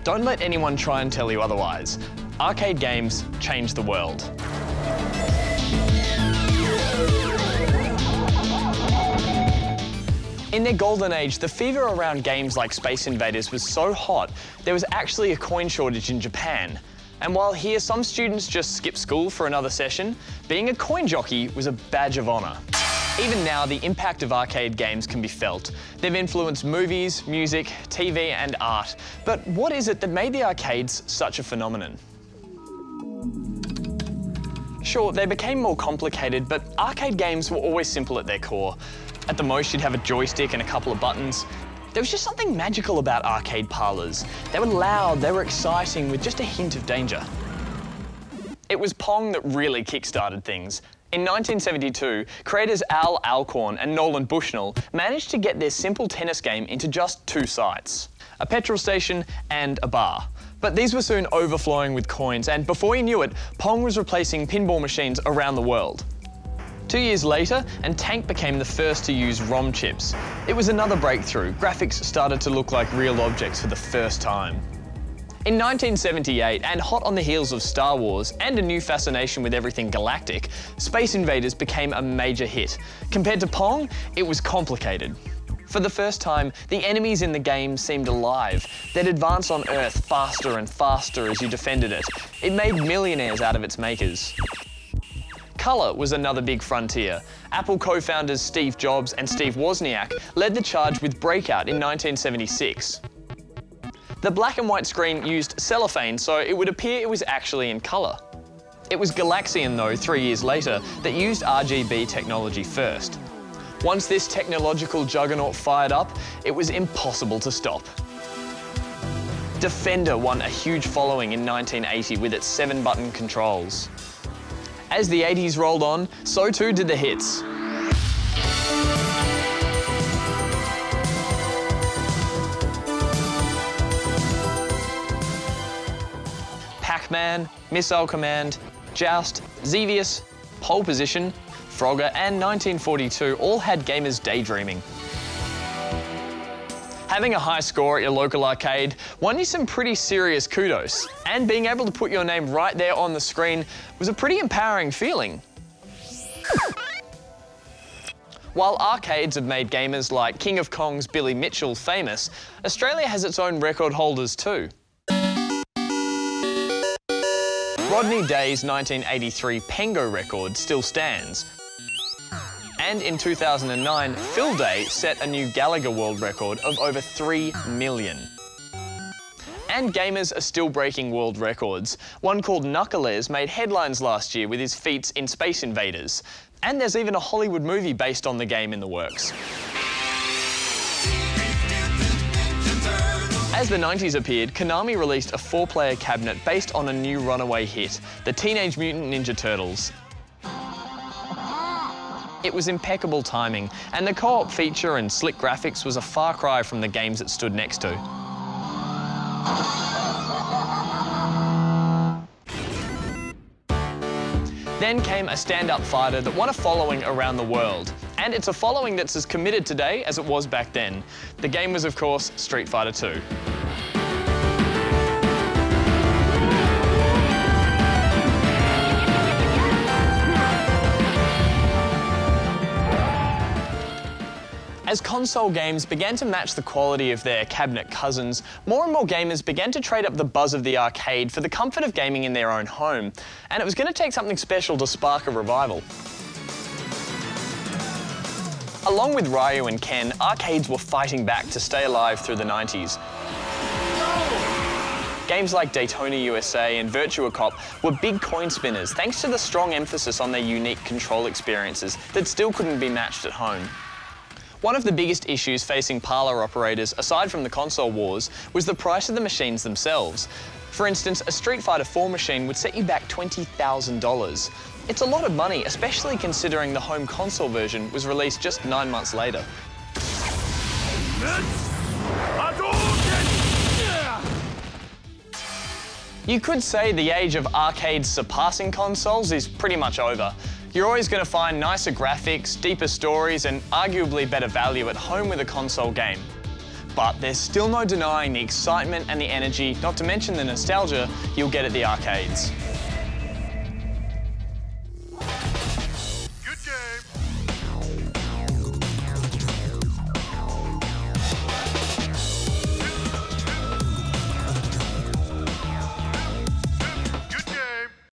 Don't let anyone try and tell you otherwise. Arcade games changed the world. In their golden age, the fever around games like Space Invaders was so hot, there was actually a coin shortage in Japan. And while here some students just skip school for another session, being a coin jockey was a badge of honour. Even now, the impact of arcade games can be felt. They've influenced movies, music, TV and art. But what is it that made the arcades such a phenomenon? Sure, they became more complicated, but arcade games were always simple at their core. At the most, you'd have a joystick and a couple of buttons. There was just something magical about arcade parlours. They were loud, they were exciting, with just a hint of danger. It was Pong that really kick-started things. In 1972, creators Al Alcorn and Nolan Bushnell managed to get their simple tennis game into just 2 sites, a petrol station and a bar. But these were soon overflowing with coins, and before you knew it, Pong was replacing pinball machines around the world. 2 years later, and Tank became the first to use ROM chips. It was another breakthrough. Graphics started to look like real objects for the first time. In 1978, and hot on the heels of Star Wars and a new fascination with everything galactic, Space Invaders became a major hit. Compared to Pong, it was complicated. For the first time, the enemies in the game seemed alive. They'd advance on Earth faster and faster as you defended it. It made millionaires out of its makers. Colour was another big frontier. Apple co-founders Steve Jobs and Steve Wozniak led the charge with Breakout in 1976. The black and white screen used cellophane, so it would appear it was actually in colour. It was Galaxian, though, 3 years later, that used RGB technology first. Once this technological juggernaut fired up, it was impossible to stop. Defender won a huge following in 1980 with its 7-button controls. As the 80s rolled on, so too did the hits. Pac-Man, Missile Command, Joust, Xevious, Pole Position, Frogger and 1942 all had gamers daydreaming. Having a high score at your local arcade won you some pretty serious kudos, and being able to put your name right there on the screen was a pretty empowering feeling. While arcades have made gamers like King of Kong's Billy Mitchell famous, Australia has its own record holders too. Rodney Day's 1983 Pengo record still stands. And in 2009, Phil Day set a new Gallagher world record of over 3 million. And gamers are still breaking world records. One called Knuckles made headlines last year with his feats in Space Invaders. And there's even a Hollywood movie based on the game in the works. As the 90s appeared, Konami released a 4-player cabinet based on a new runaway hit, the Teenage Mutant Ninja Turtles. It was impeccable timing, and the co-op feature and slick graphics was a far cry from the games it stood next to. Then came a stand-up fighter that won a following around the world. And it's a following that's as committed today as it was back then. The game was, of course, Street Fighter 2. As console games began to match the quality of their cabinet cousins, more and more gamers began to trade up the buzz of the arcade for the comfort of gaming in their own home. And it was going to take something special to spark a revival. Along with Ryu and Ken, arcades were fighting back to stay alive through the 90s. Games like Daytona USA and Virtua Cop were big coin spinners thanks to the strong emphasis on their unique control experiences that still couldn't be matched at home. One of the biggest issues facing parlour operators, aside from the console wars, was the price of the machines themselves. For instance, a Street Fighter 4 machine would set you back $20,000. It's a lot of money, especially considering the home console version was released just 9 months later. You could say the age of arcades surpassing consoles is pretty much over. You're always going to find nicer graphics, deeper stories, and arguably better value at home with a console game. but there's still no denying the excitement and the energy, not to mention the nostalgia, you'll get at the arcades.